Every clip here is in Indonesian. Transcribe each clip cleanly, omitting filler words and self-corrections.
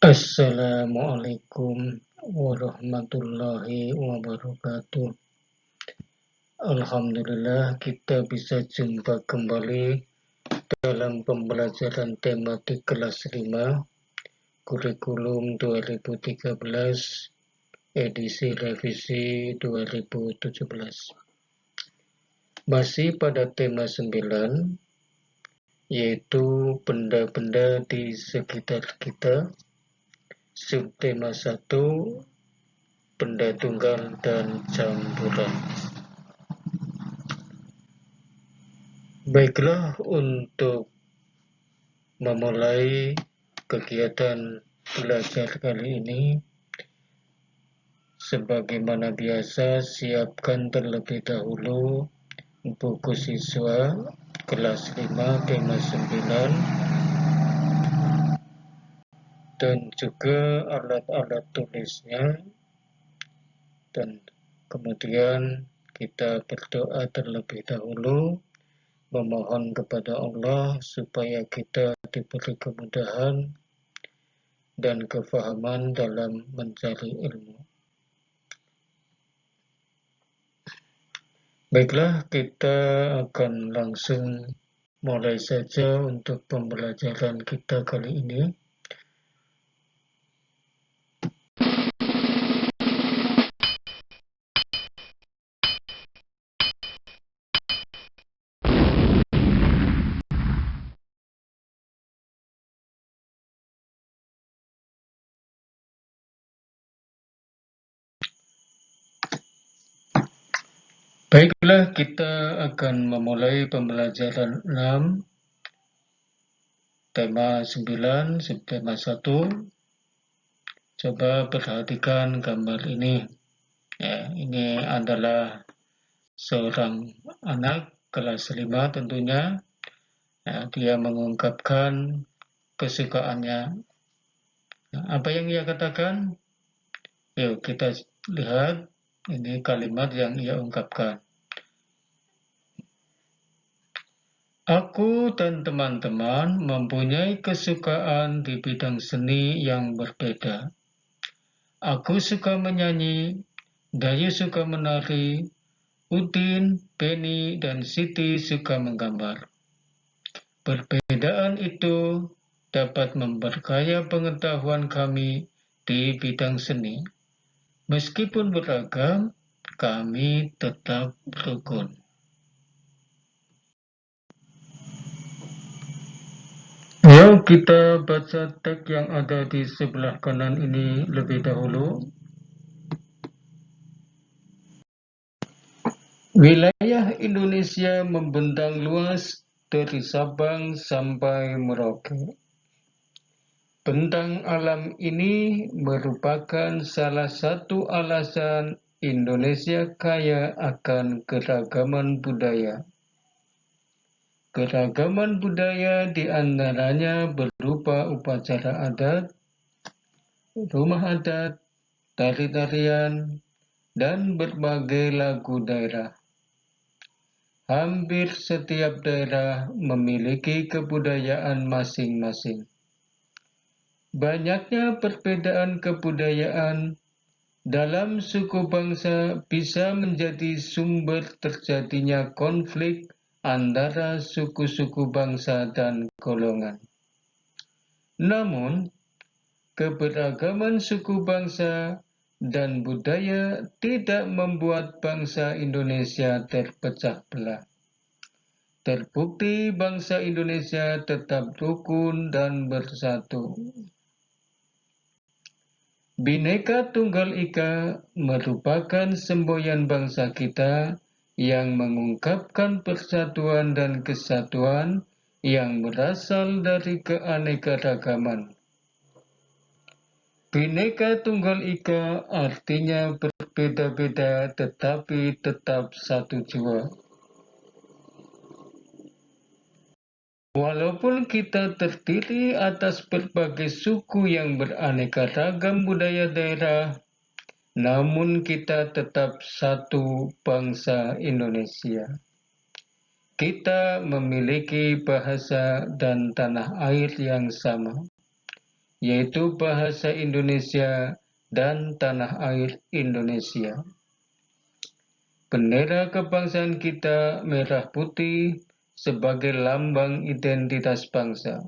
Assalamualaikum warahmatullahi wabarakatuh. Alhamdulillah kita bisa jumpa kembali dalam pembelajaran tematik kelas 5 kurikulum 2013 edisi revisi 2017. Masih pada tema 9, yaitu benda-benda di sekitar kita. Subtema 1, benda tunggal dan campuran. Baiklah, untuk memulai kegiatan belajar kali ini, sebagaimana biasa, siapkan terlebih dahulu buku siswa kelas 5 tema 9 dan juga alat-alat tulisnya, dan kemudian kita berdoa terlebih dahulu, memohon kepada Allah supaya kita diberi kemudahan dan kefahaman dalam mencari ilmu. Baiklah, kita akan langsung mulai saja untuk pembelajaran kita kali ini. Baiklah, kita akan memulai pembelajaran 6, tema 9, subtema 1. Coba perhatikan gambar ini. Ya, ini adalah seorang anak kelas 5 tentunya. Ya, dia mengungkapkan kesukaannya. Nah, apa yang ia katakan? Yuk kita lihat, ini kalimat yang ia ungkapkan. Aku dan teman-teman mempunyai kesukaan di bidang seni yang berbeda. Aku suka menyanyi, Dayu suka menari, Udin, Penny, dan Siti suka menggambar. Perbedaan itu dapat memperkaya pengetahuan kami di bidang seni. Meskipun beragam, kami tetap rukun. Yuk kita baca teks yang ada di sebelah kanan ini lebih dahulu. Wilayah Indonesia membentang luas dari Sabang sampai Merauke. Bentang alam ini merupakan salah satu alasan Indonesia kaya akan keragaman budaya. Keragaman budaya di antaranya berupa upacara adat, rumah adat, tari-tarian, dan berbagai lagu daerah. Hampir setiap daerah memiliki kebudayaan masing-masing. Banyaknya perbedaan kebudayaan dalam suku bangsa bisa menjadi sumber terjadinya konflik antara suku-suku bangsa dan golongan. Namun, keberagaman suku bangsa dan budaya tidak membuat bangsa Indonesia terpecah belah. Terbukti bangsa Indonesia tetap rukun dan bersatu. Bhinneka Tunggal Ika merupakan semboyan bangsa kita yang mengungkapkan persatuan dan kesatuan yang berasal dari keanekaragaman. Bhinneka Tunggal Ika artinya berbeda-beda tetapi tetap satu jua. Walaupun kita terdiri atas berbagai suku yang beraneka ragam budaya daerah, namun kita tetap satu bangsa Indonesia. Kita memiliki bahasa dan tanah air yang sama, yaitu bahasa Indonesia dan tanah air Indonesia. Bendera kebangsaan kita merah putih sebagai lambang identitas bangsa.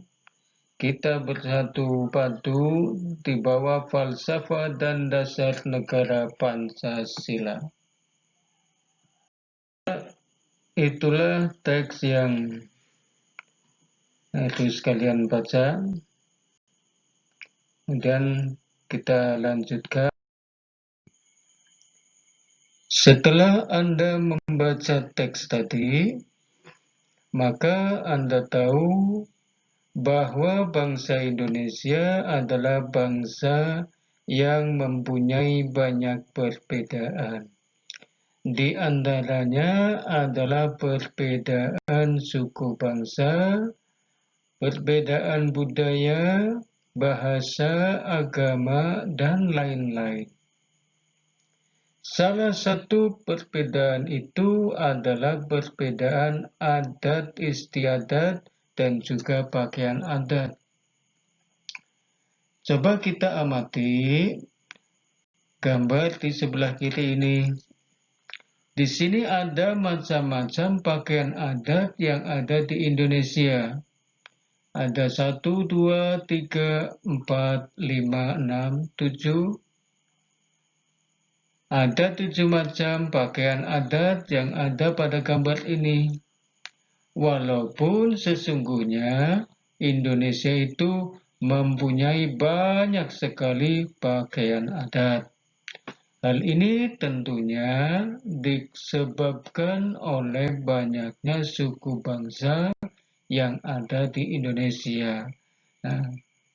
Kita bersatu padu di bawah falsafah dan dasar negara Pancasila. Itulah teks yang harus kalian baca. Kemudian kita lanjutkan. Setelah Anda membaca teks tadi, maka Anda tahu bahwa bangsa Indonesia adalah bangsa yang mempunyai banyak perbedaan. Di antaranya adalah perbedaan suku bangsa, perbedaan budaya, bahasa, agama, dan lain-lain. Salah satu perbedaan itu adalah perbedaan adat istiadat dan juga pakaian adat. Coba kita amati gambar di sebelah kiri ini. Di sini ada macam-macam pakaian adat yang ada di Indonesia. Ada 1, 2, 3, 4, 5, 6, 7. Ada 7 macam pakaian adat yang ada pada gambar ini. Walaupun sesungguhnya Indonesia itu mempunyai banyak sekali pakaian adat. Hal ini tentunya disebabkan oleh banyaknya suku bangsa yang ada di Indonesia. Nah,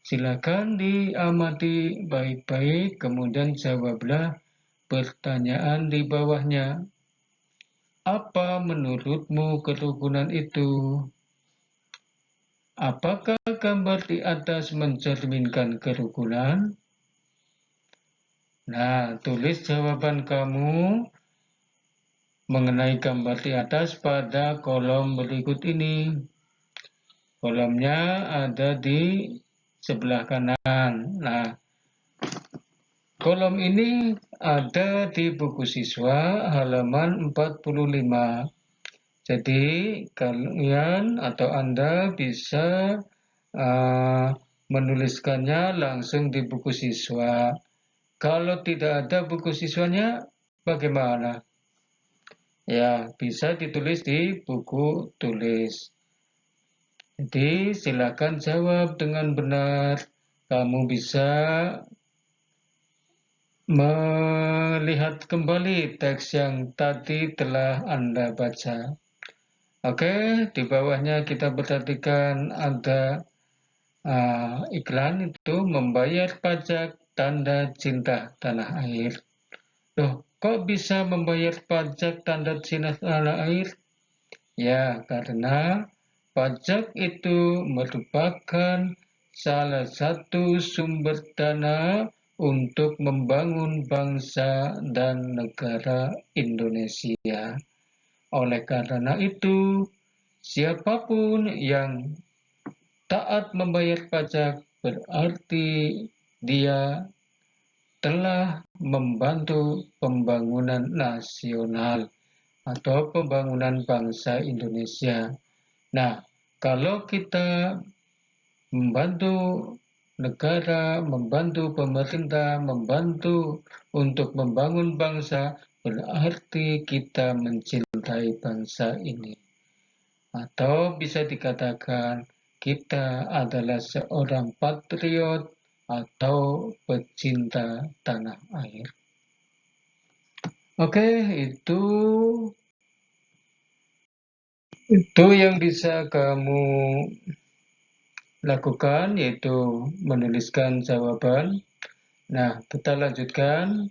silakan diamati baik-baik, kemudian jawablah pertanyaan di bawahnya. Apa menurutmu kerukunan itu? Apakah gambar di atas mencerminkan kerukunan? Nah, tulis jawaban kamu mengenai gambar di atas pada kolom berikut ini. Kolomnya ada di sebelah kanan. Nah, kolom ini ada di buku siswa halaman 45. Jadi, kalian atau Anda bisa menuliskannya langsung di buku siswa. Kalau tidak ada buku siswanya, bagaimana? Ya, bisa ditulis di buku tulis. Jadi, silakan jawab dengan benar. Kamu bisa melihat kembali teks yang tadi telah Anda baca. Oke, di bawahnya kita perhatikan ada iklan itu membayar pajak tanda cinta tanah air. Loh, kok bisa membayar pajak tanda cinta tanah air? Ya, karena pajak itu merupakan salah satu sumber dana untuk membangun bangsa dan negara Indonesia. Oleh karena itu, siapapun yang taat membayar pajak berarti dia telah membantu pembangunan nasional atau pembangunan bangsa Indonesia. Nah, kalau kita membantu negara, membantu pemerintah, membantu untuk membangun bangsa, berarti kita mencintai bangsa ini. Atau bisa dikatakan kita adalah seorang patriot atau pecinta tanah air. Oke, itu yang bisa kamu lakukan, yaitu menuliskan jawaban. Nah, kita lanjutkan.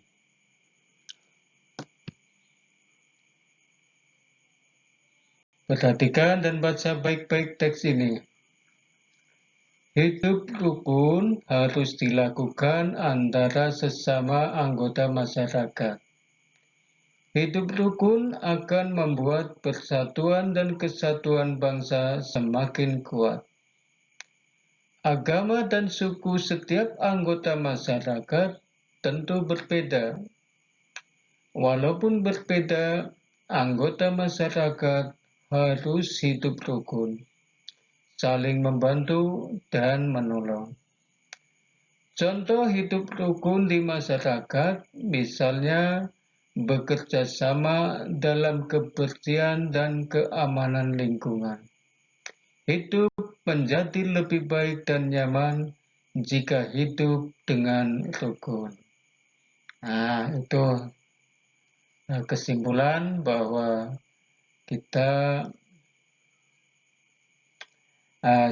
Perhatikan dan baca baik-baik teks ini. Hidup rukun harus dilakukan antara sesama anggota masyarakat. Hidup rukun akan membuat persatuan dan kesatuan bangsa semakin kuat. Agama dan suku setiap anggota masyarakat tentu berbeda. Walaupun berbeda, anggota masyarakat harus hidup rukun, saling membantu dan menolong. Contoh hidup rukun di masyarakat, misalnya bekerja sama dalam kebersihan dan keamanan lingkungan. Hidup menjadi lebih baik dan nyaman jika hidup dengan rukun. Nah, itu kesimpulan bahwa kita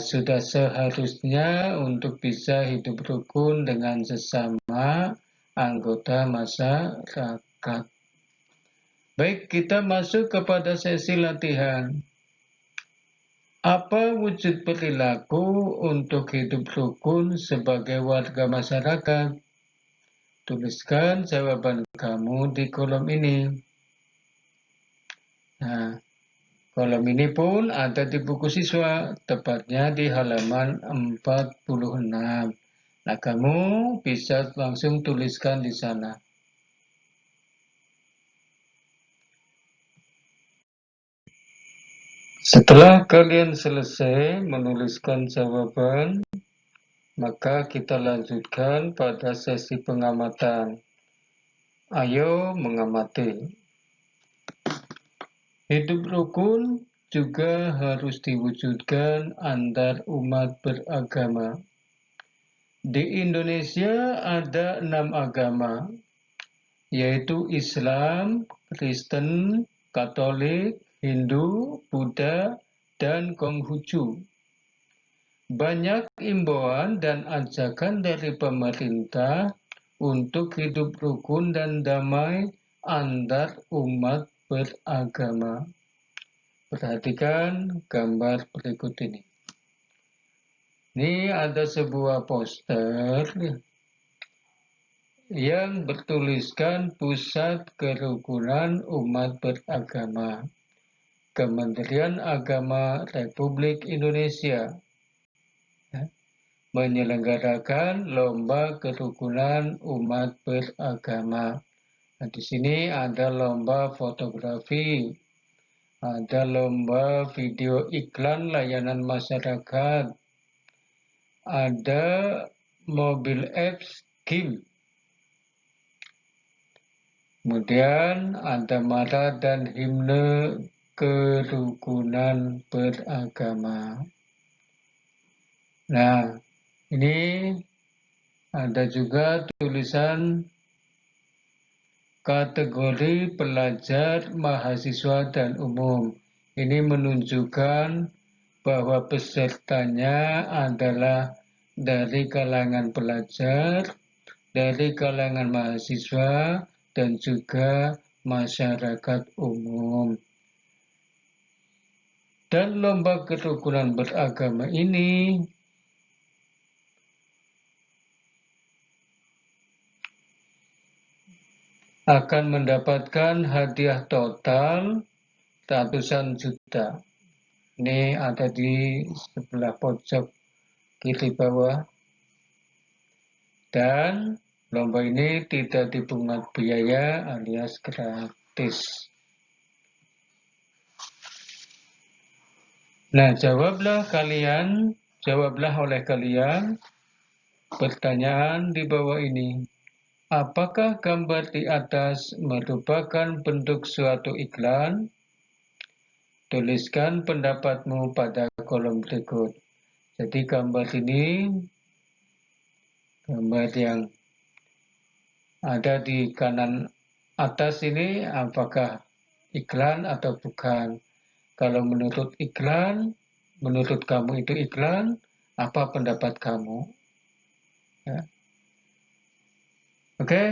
sudah seharusnya untuk bisa hidup rukun dengan sesama anggota masyarakat. Baik, kita masuk kepada sesi latihan. Apa wujud perilaku untuk hidup rukun sebagai warga masyarakat? Tuliskan jawaban kamu di kolom ini. Nah, kolom ini pun ada di buku siswa, tepatnya di halaman 46. Nah, kamu bisa langsung tuliskan di sana. Setelah kalian selesai menuliskan jawaban, maka kita lanjutkan pada sesi pengamatan. Ayo mengamati. Hidup rukun juga harus diwujudkan antar umat beragama. Di Indonesia ada 6 agama, yaitu Islam, Kristen, Katolik, Hindu, Buddha, dan Konghucu. Banyak imbauan dan ajakan dari pemerintah untuk hidup rukun dan damai antar umat beragama. Perhatikan gambar berikut ini. Ini ada sebuah poster yang bertuliskan Pusat Kerukunan Umat Beragama, Kementerian Agama Republik Indonesia, menyelenggarakan lomba kerukunan umat beragama. Nah, di sini ada lomba fotografi, ada lomba video iklan layanan masyarakat, ada mobil apps game, kemudian ada mara dan himne kerukunan beragama. Nah, ini ada juga tulisan kategori pelajar, mahasiswa, dan umum. Ini menunjukkan bahwa pesertanya adalah dari kalangan pelajar, dari kalangan mahasiswa, dan juga masyarakat umum. Dan lomba kerukunan beragama ini akan mendapatkan hadiah total ratusan juta. Ini ada di sebelah pojok kiri bawah. Dan lomba ini tidak dipungut biaya alias gratis. Nah, jawablah oleh kalian pertanyaan di bawah ini. Apakah gambar di atas merupakan bentuk suatu iklan? Tuliskan pendapatmu pada kolom berikut. Jadi gambar ini, gambar yang ada di kanan atas ini, apakah iklan atau bukan? Kalau menurut iklan, menurut kamu itu iklan, apa pendapat kamu? Ya. Oke,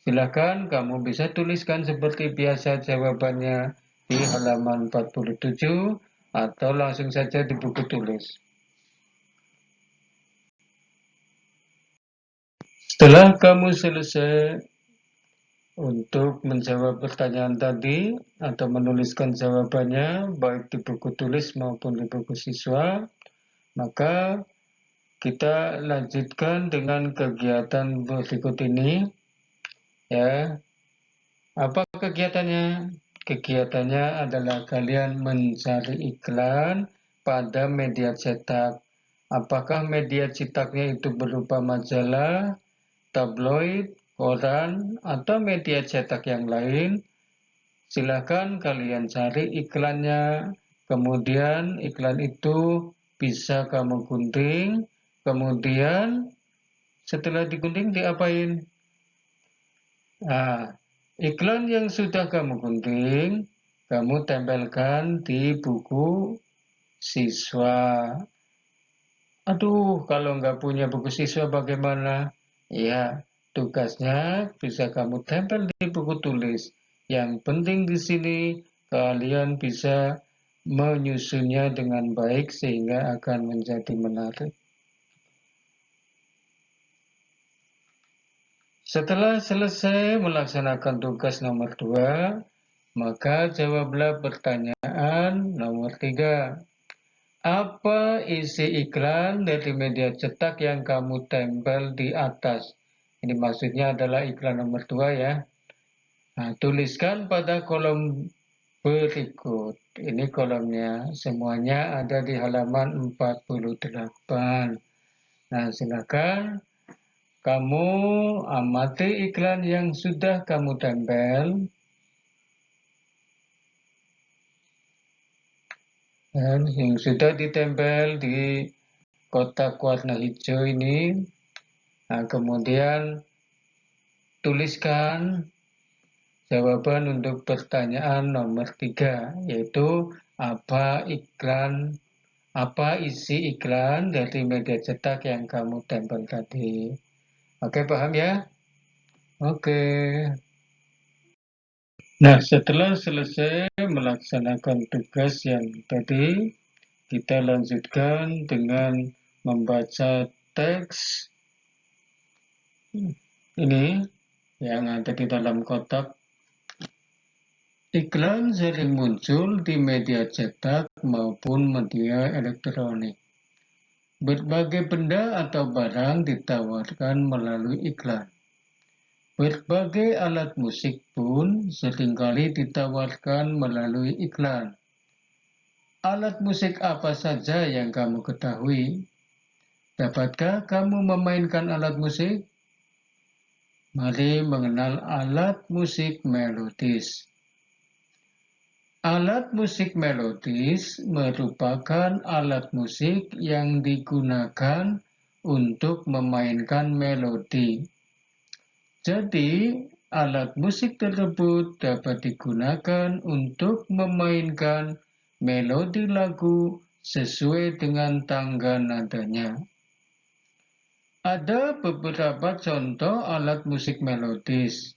silakan kamu bisa tuliskan seperti biasa jawabannya di halaman 47 atau langsung saja di buku tulis. Setelah kamu selesai untuk menjawab pertanyaan tadi atau menuliskan jawabannya baik di buku tulis maupun di buku siswa, maka kita lanjutkan dengan kegiatan berikut ini. Ya, apa kegiatannya? Kegiatannya adalah kalian mencari iklan pada media cetak. Apakah media cetaknya itu berupa majalah, tabloid, koran, atau media cetak yang lain? Silakan kalian cari iklannya, kemudian iklan itu bisa kamu gunting, kemudian setelah digunting diapain? Nah, iklan yang sudah kamu gunting, kamu tempelkan di buku siswa. Aduh, kalau nggak punya buku siswa bagaimana? Ya, tugasnya bisa kamu tempel di buku tulis. Yang penting di sini kalian bisa menyusunnya dengan baik sehingga akan menjadi menarik. Setelah selesai melaksanakan tugas nomor 2, maka jawablah pertanyaan nomor 3. Apa isi iklan dari media cetak yang kamu tempel di atas? Ini maksudnya adalah iklan nomor 2 ya. Nah, tuliskan pada kolom berikut. Ini kolomnya, semuanya ada di halaman 48. Nah, silakan kamu amati iklan yang sudah kamu tempel. Dan yang sudah ditempel di kotak warna hijau ini, nah, kemudian tuliskan jawaban untuk pertanyaan nomor 3, yaitu apa isi iklan dari media cetak yang kamu tempel tadi. Oke, paham ya? Oke. Nah, setelah selesai melaksanakan tugas yang tadi, kita lanjutkan dengan membaca teks ini yang ada di dalam kotak. Iklan sering muncul di media cetak maupun media elektronik. Berbagai benda atau barang ditawarkan melalui iklan. Berbagai alat musik pun seringkali ditawarkan melalui iklan. Alat musik apa saja yang kamu ketahui? Dapatkah kamu memainkan alat musik? Mari mengenal alat musik melodis. Alat musik melodis merupakan alat musik yang digunakan untuk memainkan melodi. Jadi, alat musik tersebut dapat digunakan untuk memainkan melodi lagu sesuai dengan tangga nadanya. Ada beberapa contoh alat musik melodis.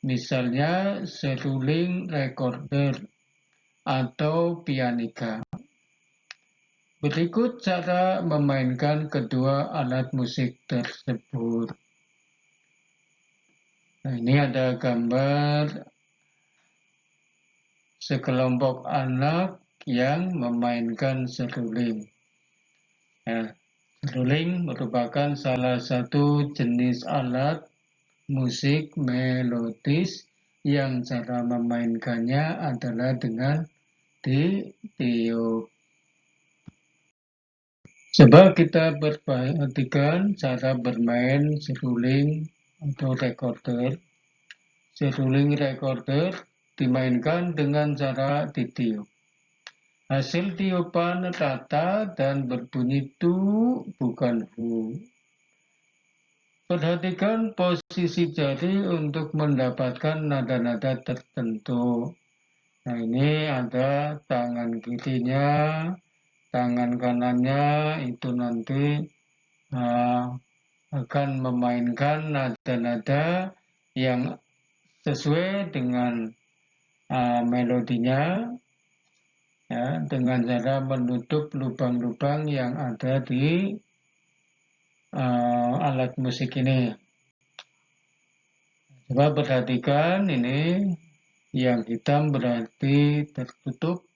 Misalnya seruling recorder atau pianika. Berikut cara memainkan kedua alat musik tersebut. Nah, ini ada gambar sekelompok anak yang memainkan seruling. Nah, seruling merupakan salah satu jenis alat musik melodis yang cara memainkannya adalah dengan ditiup. Coba kita perhatikan cara bermain seruling atau recorder. Seruling recorder dimainkan dengan cara ditiup. Hasil tiupan rata dan berbunyi tu, bukan hu. Perhatikan posisi jari untuk mendapatkan nada-nada tertentu. Nah, ini ada tangan kirinya, tangan kanannya itu nanti akan memainkan nada-nada yang sesuai dengan melodinya, ya, dengan cara menutup lubang-lubang yang ada di alat musik ini. Coba perhatikan ini, yang hitam berarti tertutup,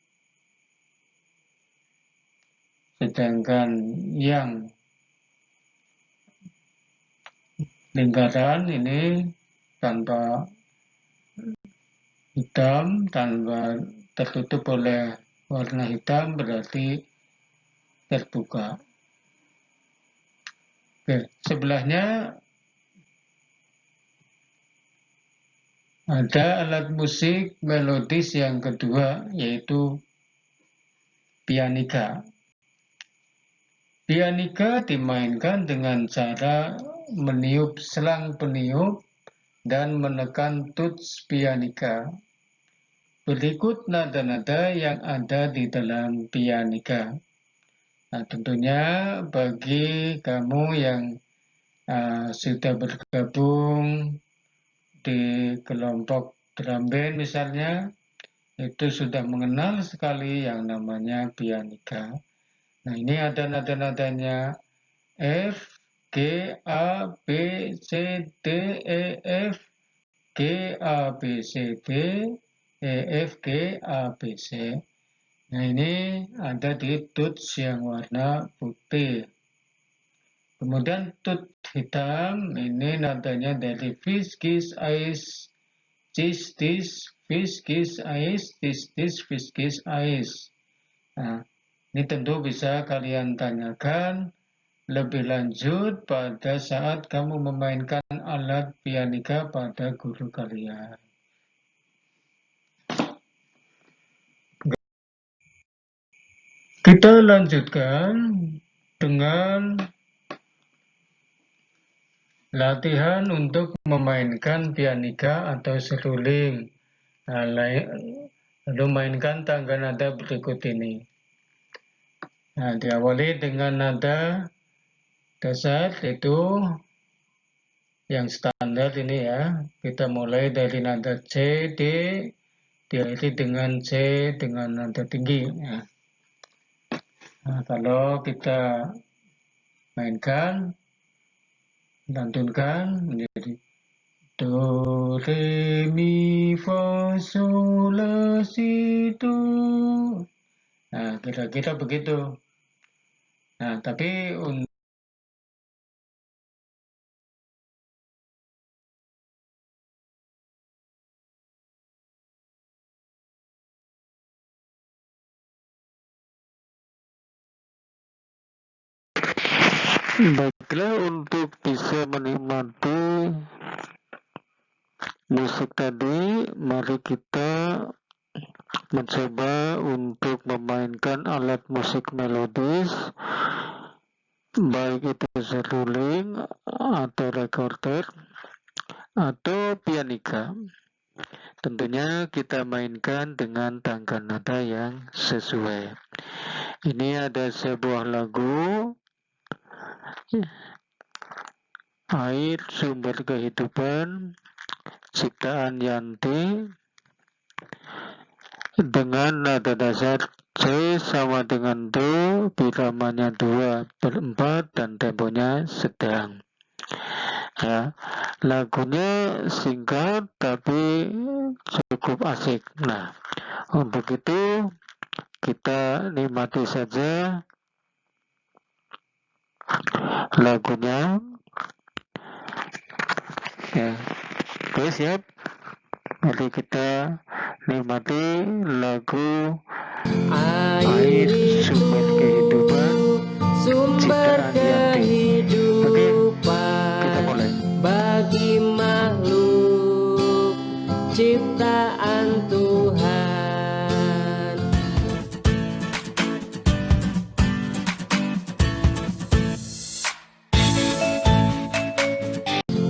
sedangkan yang lingkaran ini tanpa hitam, tanpa tertutup oleh warna hitam berarti terbuka. Oke, sebelahnya ada alat musik melodis yang kedua, yaitu pianika. Pianika dimainkan dengan cara meniup selang peniup dan menekan tuts pianika. Berikut nada-nada yang ada di dalam pianika. Nah, tentunya bagi kamu yang sudah bergabung di kelompok drum band misalnya, itu sudah mengenal sekali yang namanya pianika. Nah, ini ada nada-nadanya F, G, A, B, C, D, E, F, G, A, B, C, D, E, F, G, A, B, C. Nah, ini ada di tuts yang warna putih. Kemudian tut hitam, ini nadanya dari fish, kiss, ice, cis, tis, fish, kiss, ice, tis, tis, fish, kiss, ice. Nah, ini tentu bisa kalian tanyakan lebih lanjut pada saat kamu memainkan alat pianika pada guru kalian. Kita lanjutkan dengan latihan untuk memainkan pianika atau seruling. Nah, lalu mainkan tangga nada berikut ini. Nah, diawali dengan nada dasar, yaitu yang standar ini ya. Kita mulai dari nada C, D, diakhiri dengan C dengan nada tinggi. Ya. Nah, kalau kita mainkan, lantunkan menjadi Do, Re, Mi, Fa, Sol, La, Si, Do. Nah, kira-kira begitu. Nah, tapi baiklah, untuk bisa menikmati musik tadi, mari kita mencoba untuk memainkan alat musik melodis, baik itu seruling atau recorder atau pianika. Tentunya kita mainkan dengan tangga nada yang sesuai. Ini ada sebuah lagu, Air Sumber Kehidupan, ciptaan Yanti, dengan nada dasar C sama dengan Do, biramanya 2/4 dan temponya sedang. Ya, lagunya singkat tapi cukup asik. Nah, untuk itu kita nikmati saja lagunya. Ya, oke, siap. Mari kita nikmati lagu Air Sumber Kehidupan, ciptaan Yanti. Oke, kita mulai. Bagi makhluk ciptaan Tuhan,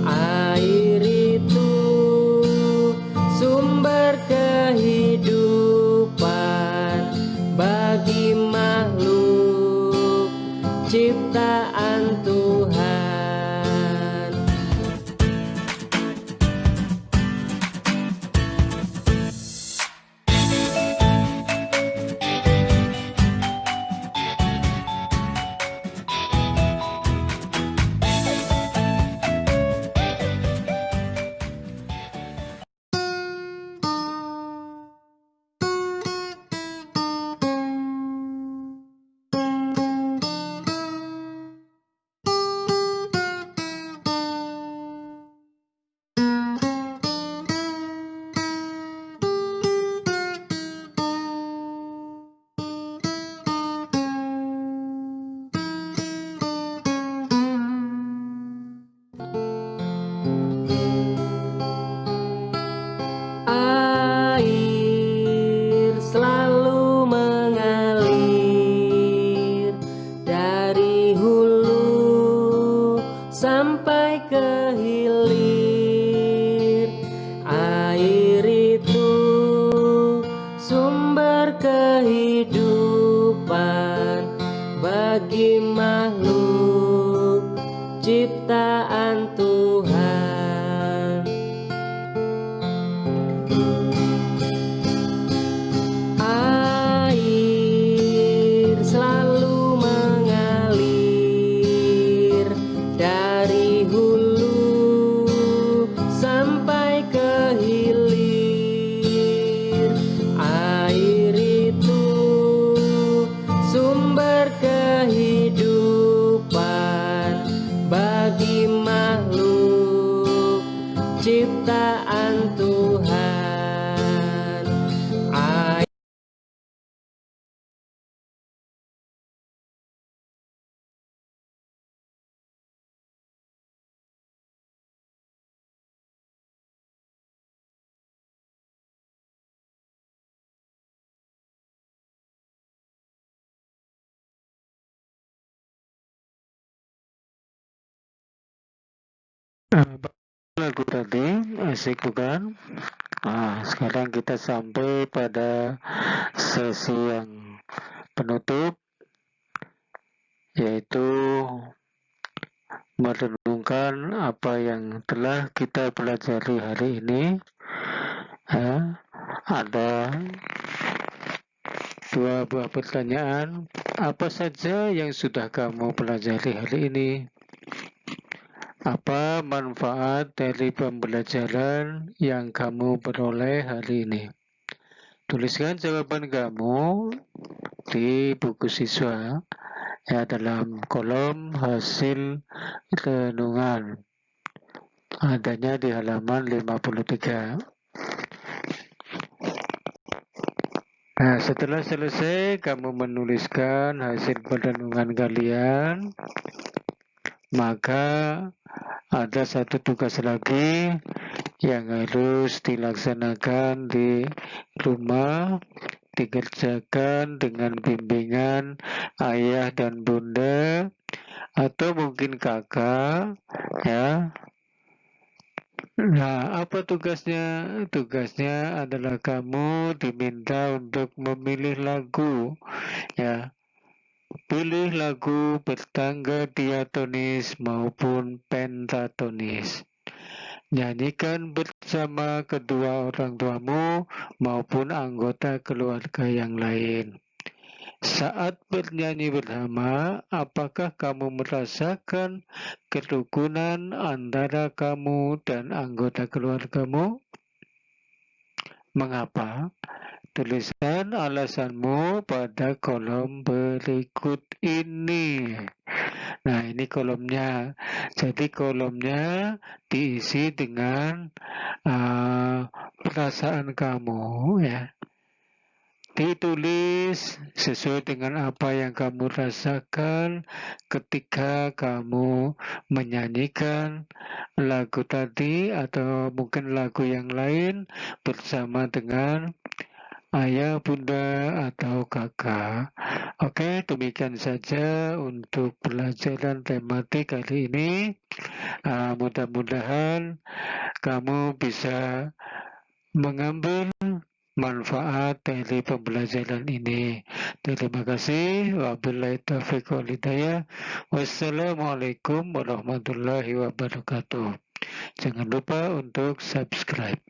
air itu sumber kehidupan bagi makhluk ciptaan Tuhan. ciptaan Tuhan. Lagu tadi asik bukan? Sekarang kita sampai pada sesi yang penutup, yaitu merenungkan apa yang telah kita pelajari hari ini. Ada dua buah pertanyaan. Apa saja yang sudah kamu pelajari hari ini? Apa manfaat dari pembelajaran yang kamu peroleh hari ini? Tuliskan jawaban kamu di buku siswa dalam kolom hasil renungan. Adanya di halaman 53. Setelah selesai kamu menuliskan hasil perenungan kalian, maka ada satu tugas lagi yang harus dilaksanakan di rumah, dikerjakan dengan bimbingan ayah dan bunda atau mungkin kakak, ya. Nah, apa tugasnya? Tugasnya adalah kamu diminta untuk memilih lagu, ya. Pilih lagu bertangga diatonis maupun pentatonis. Nyanyikan bersama kedua orang tuamu maupun anggota keluarga yang lain. Saat bernyanyi bersama, apakah kamu merasakan kerukunan antara kamu dan anggota keluargamu? Mengapa? Tuliskan alasanmu pada kolom berikut ini. Nah, ini kolomnya. Jadi kolomnya diisi dengan perasaan kamu, ya. Ditulis sesuai dengan apa yang kamu rasakan ketika kamu menyanyikan lagu tadi atau mungkin lagu yang lain bersama dengan ayah, bunda, atau kakak. Oke, demikian saja untuk pelajaran tematik kali ini. Mudah-mudahan kamu bisa mengambil manfaat dari pembelajaran ini. Terima kasih. Wabillahi taufiq wal hidayah. Wassalamualaikum warahmatullahi wabarakatuh. Jangan lupa untuk subscribe.